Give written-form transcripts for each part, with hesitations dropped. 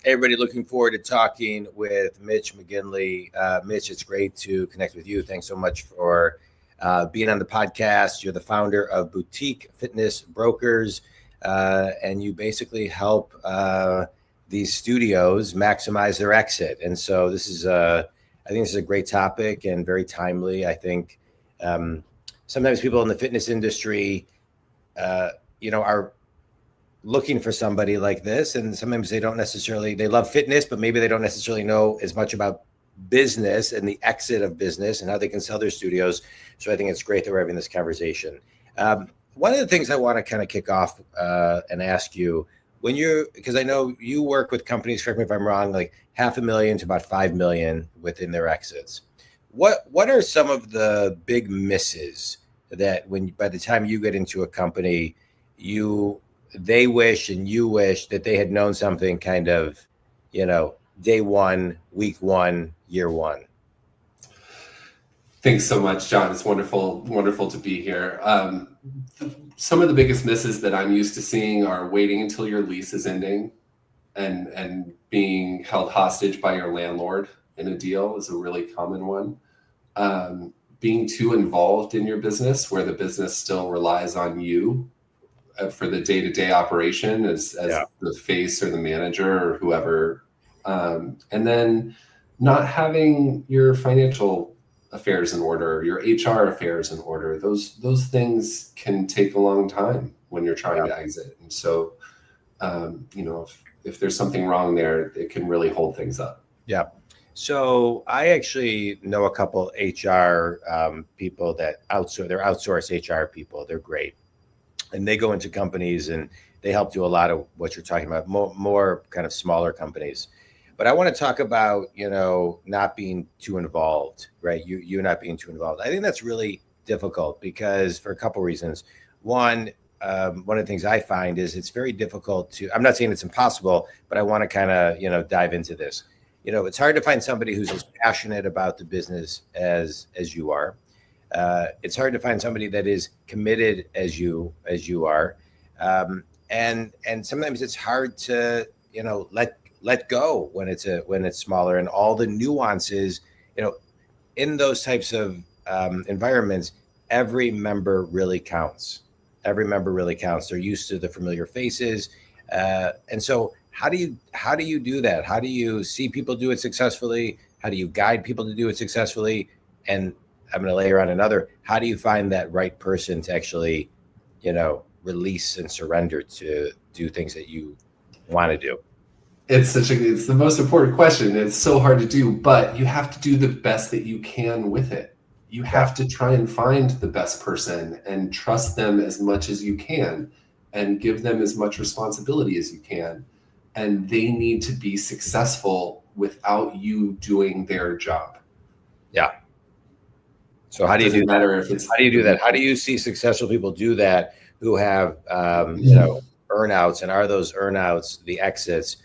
Hey, everybody, looking forward to talking with Mitch McGinley. Mitch, it's great to connect with you. Thanks so much for being on the podcast. You're the founder of Boutique Fitness Brokers, and you basically help these studios maximize their exit. And so I think this is a great topic and very timely. I think sometimes people in the fitness industry, are looking for somebody like this, and sometimes they love fitness, but maybe they don't necessarily know as much about business and the exit of business and how they can sell their studios. So I think it's great that we're having this conversation. One of the things I want to kind of kick off and ask you, because I know you work with companies, correct me if I'm wrong, like $500,000 to about $5 million within their exits. What are some of the big misses that by the time you get into a company, they wish and you wish that they had known something kind of, day one, week one, year one? Thanks so much, John. It's wonderful to be here. Some of the biggest misses that I'm used to seeing are waiting until your lease is ending and being held hostage by your landlord in a deal is a really common one. Being too involved in your business where the business still relies on you for the day-to-day operation as the face or the manager or whoever. And then not having your financial affairs in order, your HR affairs in order. Those things can take a long time when you're trying to exit. And so, if there's something wrong there, it can really hold things up. Yeah. So I actually know a couple HR people that they're outsourced HR people. They're great. And they go into companies and they help do a lot of what you're talking about, more kind of smaller companies. But I want to talk about, not being too involved, right? You not being too involved. I think that's really difficult because for a couple of reasons. One of the things I find is it's very difficult I'm not saying it's impossible, but I want to kind of, dive into this. It's hard to find somebody who's as passionate about the business as you are. It's hard to find somebody that is committed as you are. And sometimes it's hard to, let go when it's smaller, and all the nuances, in those types of environments, every member really counts. They're used to the familiar faces. And so how do you do that? How do you see people do it successfully? How do you guide people to do it successfully? And I'm going to layer on another. How do you find that right person to actually, release and surrender to do things that you want to do? It's the most important question. It's so hard to do, but you have to do the best that you can with it. You have to try and find the best person and trust them as much as you can and give them as much responsibility as you can. And they need to be successful without you doing their job. Yeah. So how do you do that? How do you do that? How do you see successful people do that who have, earnouts, and are those earnouts, the exits,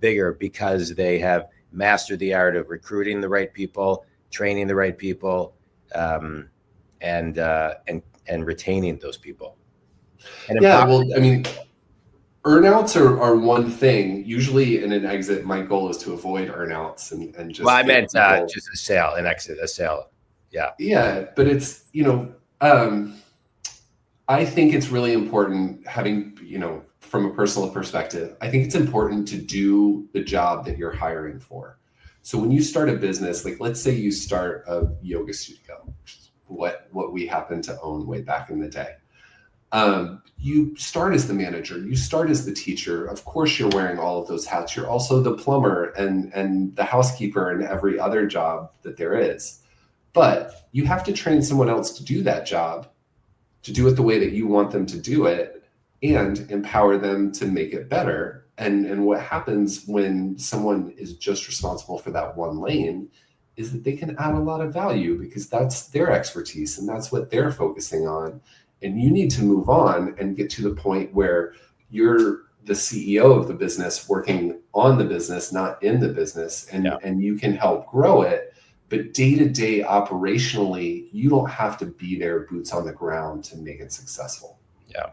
bigger because they have mastered the art of recruiting the right people, training the right people, and retaining those people? Earnouts are one thing. Usually in an exit, my goal is to avoid earnouts and just. Well, I meant just an exit. Yeah. Yeah, but it's, I think it's really important having, from a personal perspective, I think it's important to do the job that you're hiring for. So when you start a business, like let's say you start a yoga studio, which is what we happen to own way back in the day. You start as the manager, you start as the teacher. Of course, you're wearing all of those hats. You're also the plumber and the housekeeper and every other job that there is. But you have to train someone else to do that job, to do it the way that you want them to do it, and empower them to make it better. And what happens when someone is just responsible for that one lane is that they can add a lot of value because that's their expertise and that's what they're focusing on. And you need to move on and get to the point where you're the CEO of the business working on the business, not in the business, and you can help grow it. But day-to-day operationally, you don't have to be there boots on the ground to make it successful. Yeah.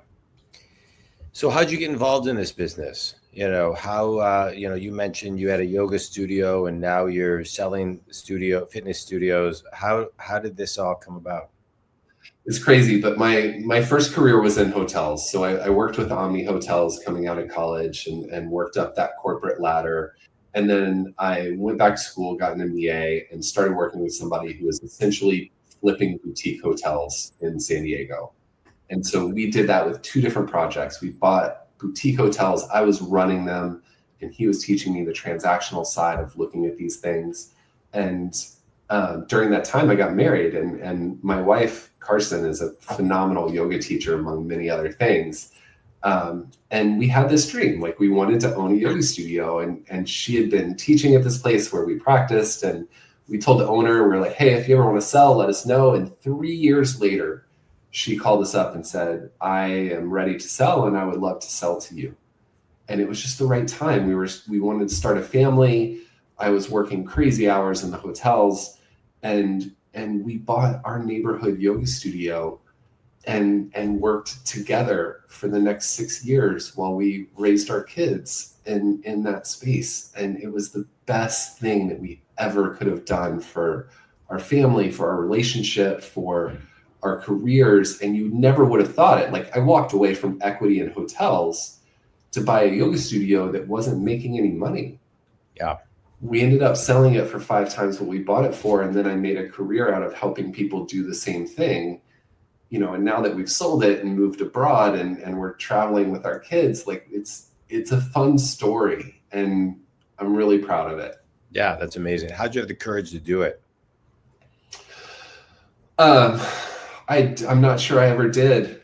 So how'd you get involved in this business? how, you mentioned you had a yoga studio and now you're selling fitness studios. How did this all come about? It's crazy, but my first career was in hotels. So I worked with Omni Hotels coming out of college and worked up that corporate ladder. And then I went back to school, got an MBA, and started working with somebody who was essentially flipping boutique hotels in San Diego. And so we did that with two different projects. We bought boutique hotels. I was running them, and he was teaching me the transactional side of looking at these things. And during that time, I got married, and my wife, Carson, is a phenomenal yoga teacher, among many other things. And we had this dream, like we wanted to own a yoga studio, and she had been teaching at this place where we practiced. And we told the owner, we were like, hey, if you ever want to sell, let us know. And 3 years later, she called us up and said, I am ready to sell and I would love to sell to you. And it was just the right time. We wanted to start a family. I was working crazy hours in the hotels, and we bought our neighborhood yoga studio and worked together for the next 6 years while we raised our kids in that space. And it was the best thing that we ever could have done for our family, for our relationship, for our careers. And you never would have thought it. Like, I walked away from equity in hotels to buy a yoga studio that wasn't making any money. Yeah. We ended up selling it for 5 times what we bought it for. And then I made a career out of helping people do the same thing. And now that we've sold it and moved abroad and we're traveling with our kids, like it's a fun story, and I'm really proud of it. Yeah, that's amazing. How'd you have the courage to do it? I'm not sure I ever did.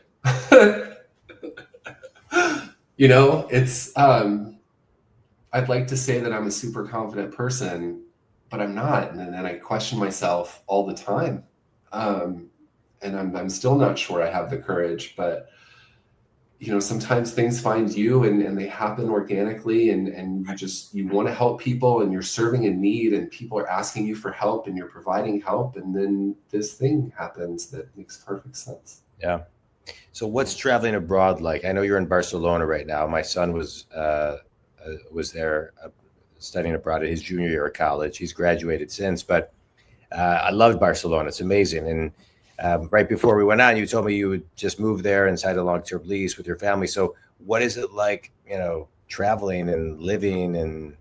It's I'd like to say that I'm a super confident person, but I'm not. And then I question myself all the time. And I'm still not sure I have the courage, but sometimes things find you and they happen organically, and you want to help people, and you're serving a need, and people are asking you for help, and you're providing help, and then this thing happens that makes perfect sense. Yeah. So what's traveling abroad like? I know you're in Barcelona right now. My son was there studying abroad at his junior year of college. He's graduated since, but I loved Barcelona. It's amazing. And right before we went on, you told me you would just move there and signed a long-term lease with your family. So what is it like, traveling and living and,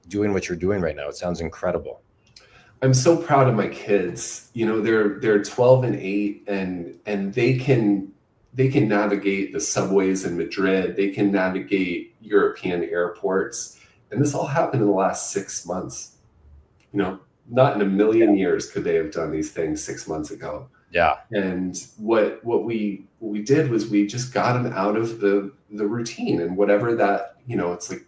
doing what you're doing right now? It sounds incredible. I'm so proud of my kids. They're 12 and 8, and they can navigate the subways in Madrid. They can navigate European airports. And this all happened in the last 6 months. Not in a million years could they have done these things 6 months ago. Yeah. And what we did was we just got them out of the routine, and whatever that, it's like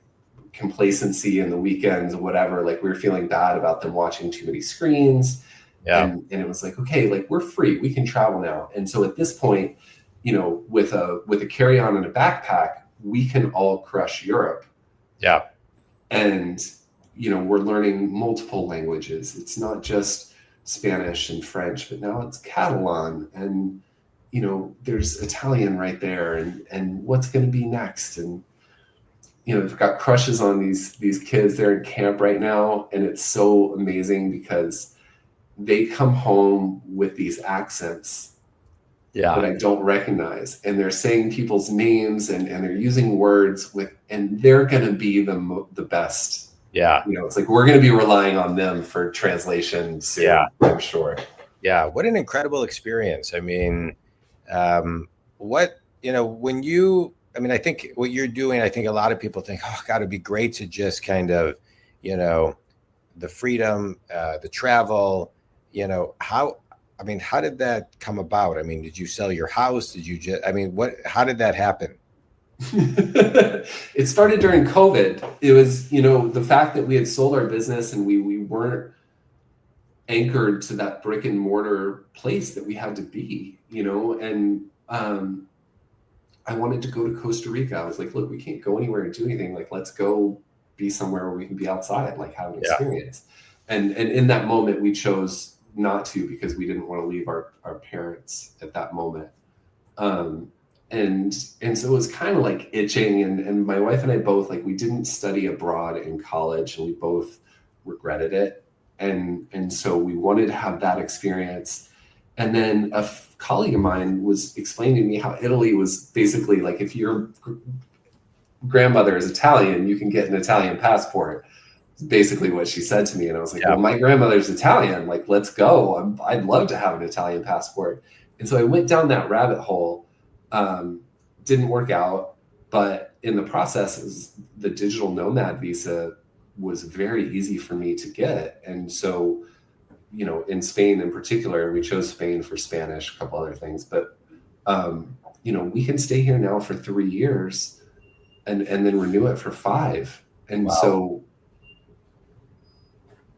complacency in the weekends or whatever, like we were feeling bad about them watching too many screens. Yeah. And it was like, okay, like we're free, we can travel now. And so at this point, with a carry-on and a backpack, we can all crush Europe. Yeah. And we're learning multiple languages. It's not just Spanish and French, but now it's Catalan, and there's Italian right there, and what's going to be next. And I've got crushes on these kids. They're in camp right now, and it's so amazing because they come home with these accents that I don't recognize, and they're saying people's names, and they're using words and they're going to be the best. Yeah. It's like we're going to be relying on them for translation soon, yeah. I'm sure. Yeah. What an incredible experience. I mean, I think what you're doing, I think a lot of people think, oh, God, it'd be great to just kind of, the freedom, the travel, how did that come about? I mean, did you sell your house? How did that happen? It started during COVID. It was, the fact that we had sold our business and we weren't anchored to that brick and mortar place that we had to be, and I wanted to go to Costa Rica. I was like, look, we can't go anywhere and do anything. Like, let's go be somewhere where we can be outside, like have an experience. And in that moment, we chose not to, because we didn't want to leave our parents at that moment. And so it was kind of like itching, and my wife and I both, like, we didn't study abroad in college, and we both regretted it. And so we wanted to have that experience. And then a colleague of mine was explaining to me how Italy was basically like, if your grandmother is Italian, you can get an Italian passport. Basically what she said to me. And I was like, well, my grandmother's Italian, like, let's go. I'd love to have an Italian passport. And so I went down that rabbit hole. Didn't work out, but in the process, the digital nomad visa was very easy for me to get. And so, you know, in Spain in particular, we chose Spain for Spanish, a couple other things, but, you know, we can stay here now for 3 years and then renew it for 5. And so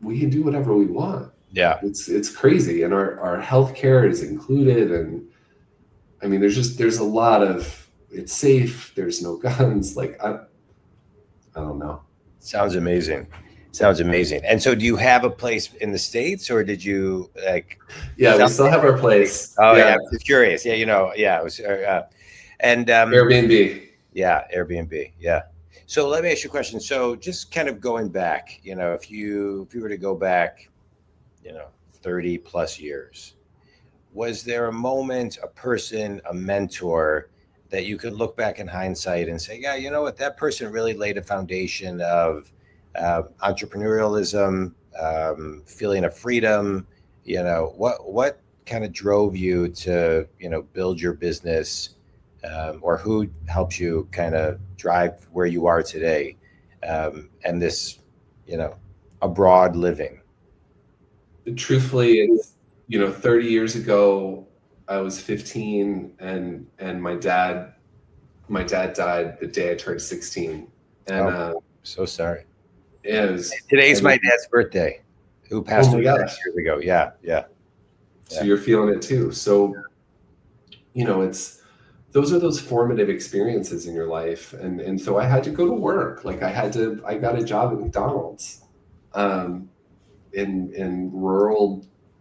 we can do whatever we want. Yeah. It's crazy. And our healthcare is included. And I mean, there's a lot of, it's safe. There's no guns. Like, I don't know. Sounds amazing. And so do you have a place in the States, or did you like? Yeah, we still have our place. Oh yeah, I'm curious. Yeah, you know, yeah, it was, and Airbnb. Yeah, Airbnb. Yeah. So let me ask you a question. So just kind of going back, you know, if you were to go back, you know, 30 plus years, was there a moment, a person, a mentor that you could look back in hindsight and say, yeah, you know what, that person really laid a foundation of entrepreneurialism, feeling of freedom? You know, what kind of drove you to, you know, build your business, or who helps you kind of drive where you are today, and this, you know, abroad living? Truthfully, it's, you know, 30 years ago, I was 15, and my dad died the day I turned 16. And so sorry. Today's my dad's birthday, who passed away 6 years ago. Yeah. So you're feeling it too. So, you know, those are those formative experiences in your life. And so I had to go to work. Like, I got a job at McDonald's, in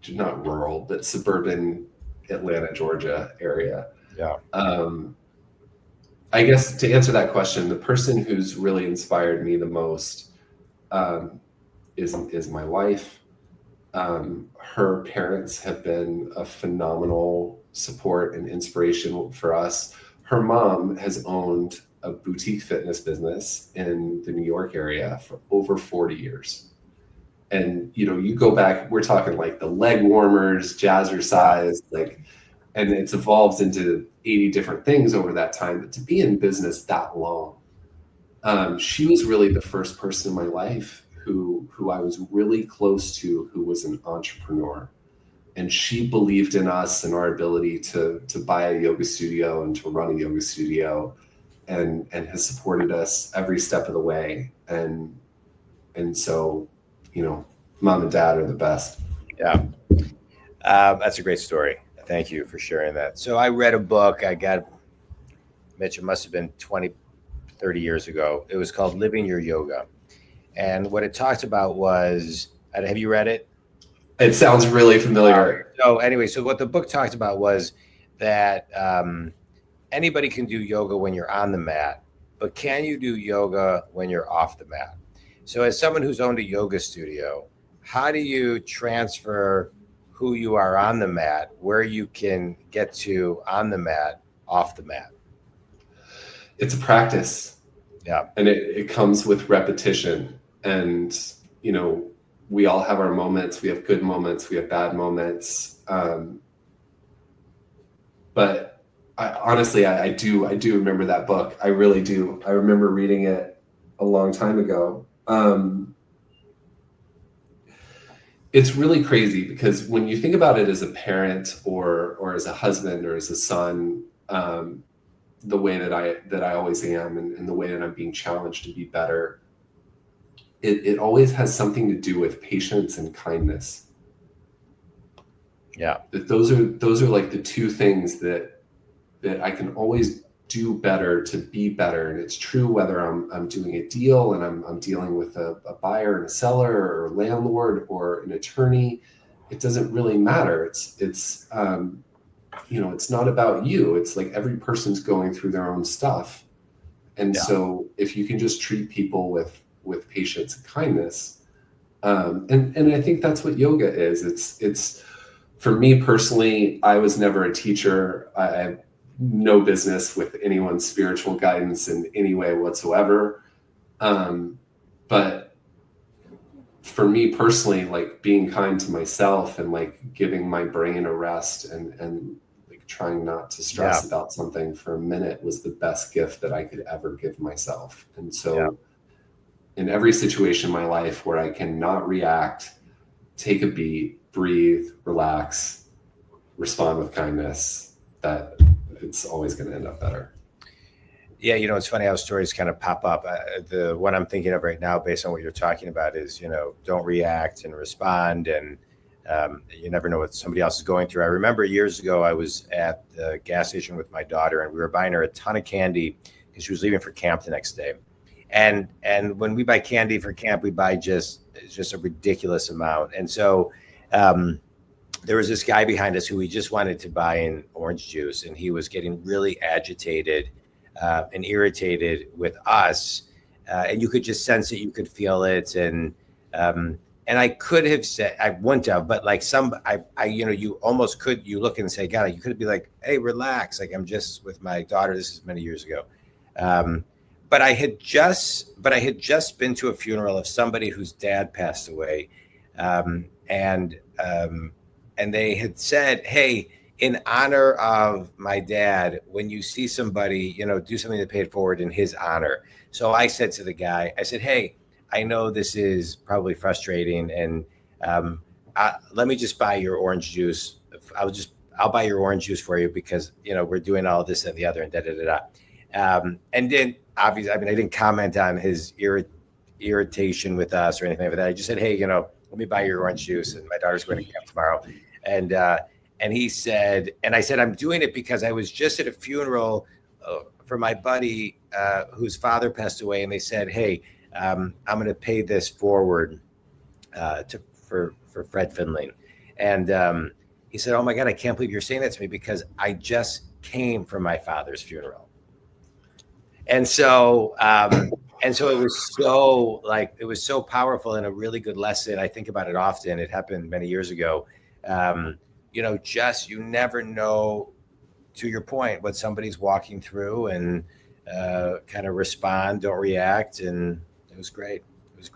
not rural, but suburban Atlanta, Georgia area. Yeah. I guess to answer that question, the person who's really inspired me the most is my wife. Her parents have been a phenomenal support and inspiration for us. Her mom has owned a boutique fitness business in the New York area for over 40 years. And, you know, you go back, we're talking like the leg warmers, jazzercise, like, and it's evolved into 80 different things over that time. But to be in business that long, she was really the first person in my life who I was really close to, who was an entrepreneur. And she believed in us and our ability to buy a yoga studio and to run a yoga studio, and has supported us every step of the way. And so, you know, mom and dad are the best. Yeah. That's a great story. Thank you for sharing that. So I read a book. I got, Mitch, it must have been 20, 30 years ago. It was called Living Your Yoga. And what it talked about was, have you read it? It sounds really familiar. So anyway, so what the book talked about was that anybody can do yoga when you're on the mat, but can you do yoga when you're off the mat? So as someone who's owned a yoga studio, how do you transfer who you are on the mat, where you can get to on the mat, off the mat? It's a practice. Yeah. And it comes with repetition. And, you know, we all have our moments. We have good moments. We have bad moments. But honestly, I do remember that book. I really do. I remember reading it a long time ago. It's really crazy because when you think about it as a parent or as a husband or as a son, the way that I always am, and the way that I'm being challenged to be better, it always has something to do with patience and kindness. Yeah. That those are like the two things that I can always do better to be better. And it's true whether I'm doing a deal and I'm dealing with a buyer and a seller or a landlord or an attorney. It doesn't really matter. It's it's not about you. It's like every person's going through their own stuff. And so if you can just treat people with patience and kindness, and I think that's what yoga is. It's for me personally, I was never a teacher. I have no business with anyone's spiritual guidance in any way whatsoever. But for me personally, like being kind to myself and like giving my brain a rest and like trying not to stress about something for a minute was the best gift that I could ever give myself. And so in every situation in my life where I cannot react, take a beat, breathe, relax, respond with kindness, that it's always going to end up better. Yeah, it's funny how stories kind of pop up. The one I'm thinking of right now, based on what you're talking about, is, don't react and respond. And you never know what somebody else is going through. I remember years ago, I was at the gas station with my daughter, and we were buying her a ton of candy because she was leaving for camp the next day. And when we buy candy for camp, we buy just a ridiculous amount. And so there was this guy behind us who we just wanted to buy an orange juice, and he was getting really agitated and irritated with us, and you could just sense it, you could feel it, and I could have said, I wouldn't have, but like you almost could, you look and say, God, you could be like, hey, relax, like I'm just with my daughter. This is many years ago, but I had just been to a funeral of somebody whose dad passed away, and they had said, hey, in honor of my dad, when you see somebody, do something to pay it forward in his honor. So I said to the guy, I said, hey, I know this is probably frustrating, and let me just buy your orange juice. I'll buy your orange juice for you because, we're doing all this and the other and da-da-da-da. And then obviously, I didn't comment on his irritation with us or anything like that. I just said, hey, let me buy your orange juice, and my daughter's going to camp tomorrow. And he said, and I said, I'm doing it because I was just at a funeral for my buddy whose father passed away. And they said, hey, I'm going to pay this forward for Fred Finley. And he said, oh my God, I can't believe you're saying that to me because I just came from my father's funeral. And so, it was so powerful and a really good lesson. I think about it often. It happened many years ago. You never know, to your point, what somebody's walking through, and kind of respond, don't react. And it was great. It's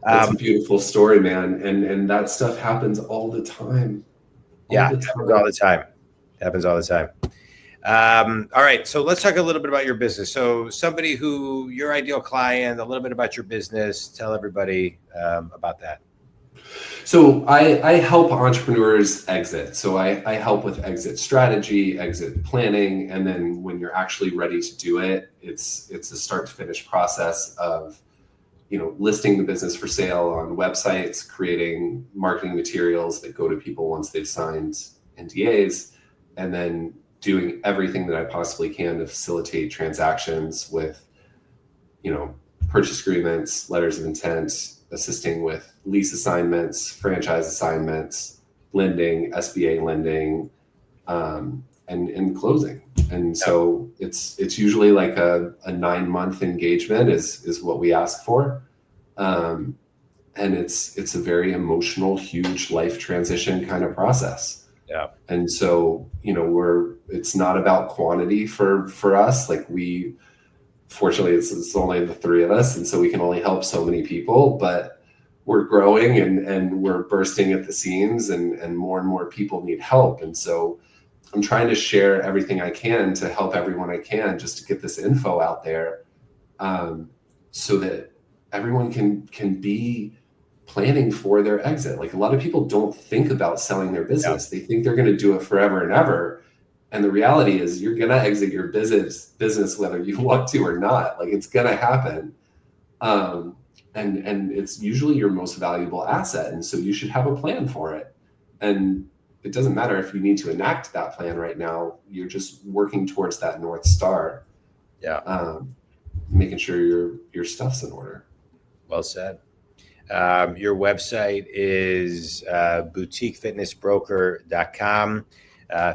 a beautiful story, man. And that stuff happens all the time. Happens all the time. All right. So let's talk a little bit about your business. So your ideal client, a little bit about your business, tell everybody about that. So I help entrepreneurs exit. So I help with exit strategy, exit planning. And then when you're actually ready to do it, it's a start to finish process of, listing the business for sale on websites, creating marketing materials that go to people once they've signed NDAs, and then doing everything that I possibly can to facilitate transactions with, purchase agreements, letters of intent, assisting with lease assignments, franchise assignments, lending, SBA lending, and closing. And so it's usually like a 9-month engagement is what we ask for. And it's a very emotional, huge life transition kind of process. Yeah. And so, it's not about quantity for us. Like fortunately it's only the 3 of us. And so we can only help so many people, but we're growing and we're bursting at the seams, and more people need help. And so I'm trying to share everything I can to help everyone I can, just to get this info out there, so that everyone can be planning for their exit. Like, a lot of people don't think about selling their business. They think they're going to do it forever and ever. And the reality is you're going to exit your business whether you want to or not. Like, it's going to happen. And it's usually your most valuable asset. And so you should have a plan for it. And it doesn't matter if you need to enact that plan right now. You're just working towards that North Star. Making sure your stuff's in order. Well said. Your website is boutiquefitnessbroker.com.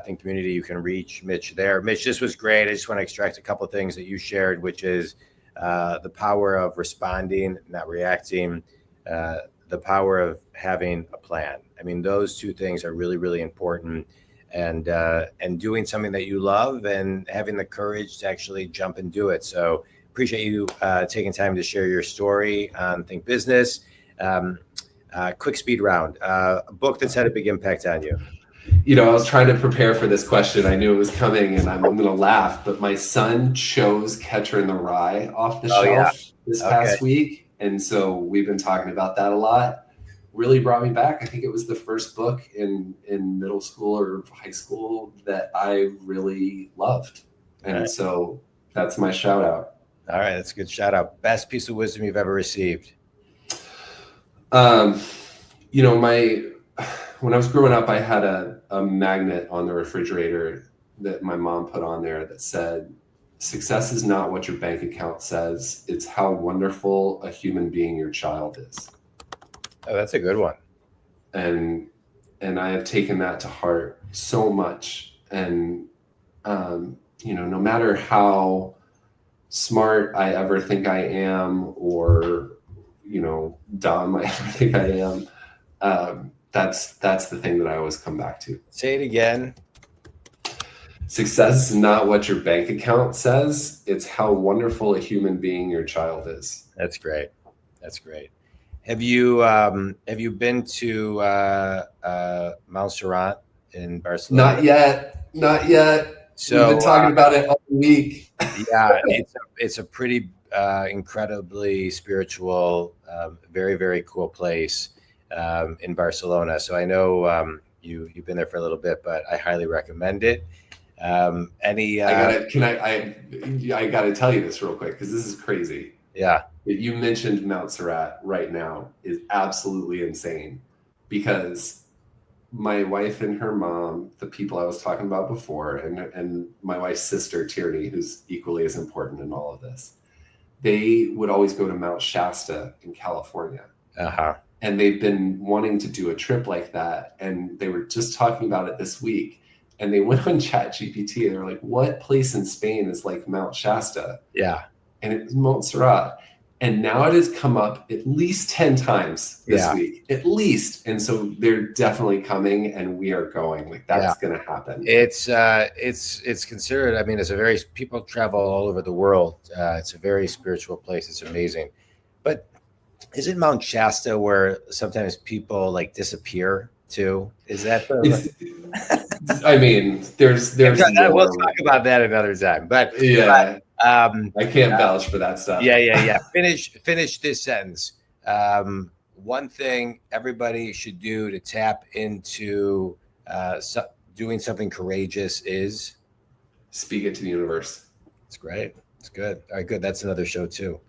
Think Community, you can reach Mitch there. Mitch, this was great. I just want to extract a couple of things that you shared, which is the power of responding, not reacting, the power of having a plan. I mean, those two things are really, really important. And doing something that you love and having the courage to actually jump and do it. So appreciate you taking time to share your story on Think Business. Quick speed round. A book that's had a big impact on you. You know, I was trying to prepare for this question. I knew it was coming, and I'm going to laugh. But my son chose Catcher in the Rye off the shelf this past week, and so we've been talking about that a lot. Really brought me back. I think it was the first book in middle school or high school that I really loved, and so that's my shout out. All right, that's a good shout out. Best piece of wisdom you've ever received? You know, when I was growing up, I had a magnet on the refrigerator that my mom put on there that said, "Success is not what your bank account says. It's how wonderful a human being your child is." Oh, that's a good one. And I have taken that to heart so much. And, you know, no matter how smart I ever think I am, or, you know, dumb I ever think I am, that's the thing that I always come back to. Say it again. Success is not what your bank account says. It's how wonderful a human being your child is. That's great. That's great. Have you been to Montserrat in Barcelona? Not yet. So we've been talking about it all week. Yeah, it's a pretty incredibly spiritual, very, very cool place in Barcelona. So I know you've been there for a little bit, but I highly recommend it. I gotta tell you this real quick, because this is crazy. Yeah. You mentioned Montserrat right now is absolutely insane, because my wife and her mom, the people I was talking about before, and my wife's sister, Tierney, who's equally as important in all of this, they would always go to Mount Shasta in California. And they've been wanting to do a trip like that. And they were just talking about it this week. And they went on ChatGPT and they were like, what place in Spain is like Mount Shasta? Yeah. And it was Montserrat. And now it has come up at least 10 times this week, at least. And so they're definitely coming, and we are going. Like, that's going to happen. It's considered, I mean, people travel all over the world. It's a very spiritual place. It's amazing. But isn't Mount Shasta where sometimes people like disappear too? Is that I mean, there's we'll talk about that another time. But I can't vouch for that stuff. Yeah. Finish this sentence. One thing everybody should do to tap into doing something courageous is speak it to the universe. It's great. It's good. All right, good. That's another show too.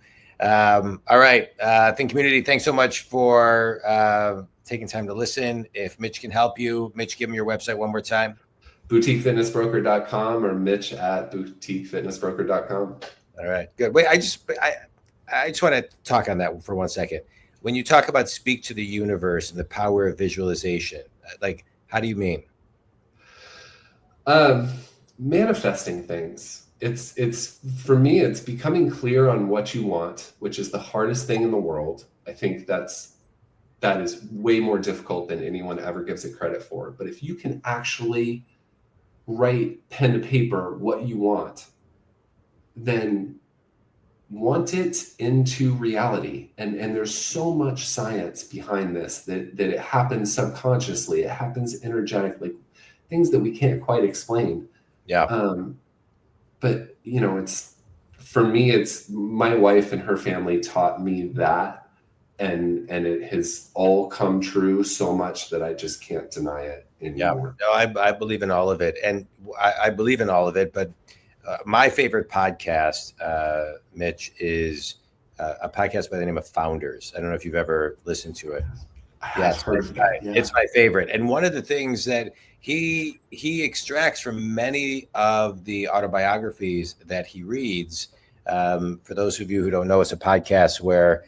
All right. Think Community, thanks so much for taking time to listen. If Mitch can help you, Mitch, give me your website one more time. boutiquefitnessbroker.com or Mitch at boutiquefitnessbroker.com. All right, good. Wait, I just want to talk on that for 1 second. When you talk about speak to the universe and the power of visualization, like, how do you mean? Manifesting things. It's for me, it's becoming clear on what you want, which is the hardest thing in the world. I think that is way more difficult than anyone ever gives it credit for. But if you can actually write pen to paper what you want, then want it into reality. And there's so much science behind this that it happens subconsciously. It happens energetically, things that we can't quite explain. Yeah. But, you know, for me, it's my wife and her family taught me that. And it has all come true so much that I just can't deny it anymore. Yeah, no, I believe in all of it. And I believe in all of it. But my favorite podcast, Mitch, is a podcast by the name of Founders. I don't know if you've ever listened to it. Yes, it's my favorite. And one of the things that he extracts from many of the autobiographies that he reads, for those of you who don't know, it's a podcast where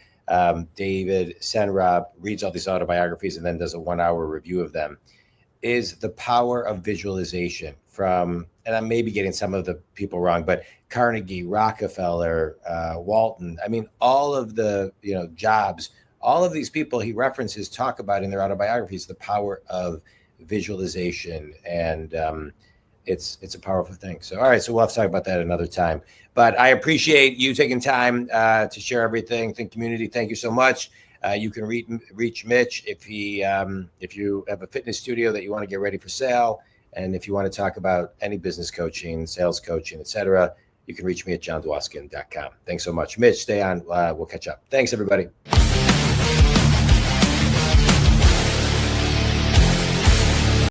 David Senrab reads all these autobiographies and then does a 1 hour review of them. is the power of visualization from, and I may be getting some of the people wrong, but Carnegie, Rockefeller, Walton. I mean, all of the, Jobs, all of these people he references talk about in their autobiographies, the power of visualization. And it's a powerful thing. So, all right. So we'll have to talk about that another time, but I appreciate you taking time to share everything. Think Community, thank you so much. You can reach Mitch if you have a fitness studio that you want to get ready for sale. And if you want to talk about any business coaching, sales coaching, etc., you can reach me at johndwoskin.com. Thanks so much. Mitch, stay on. We'll catch up. Thanks, everybody.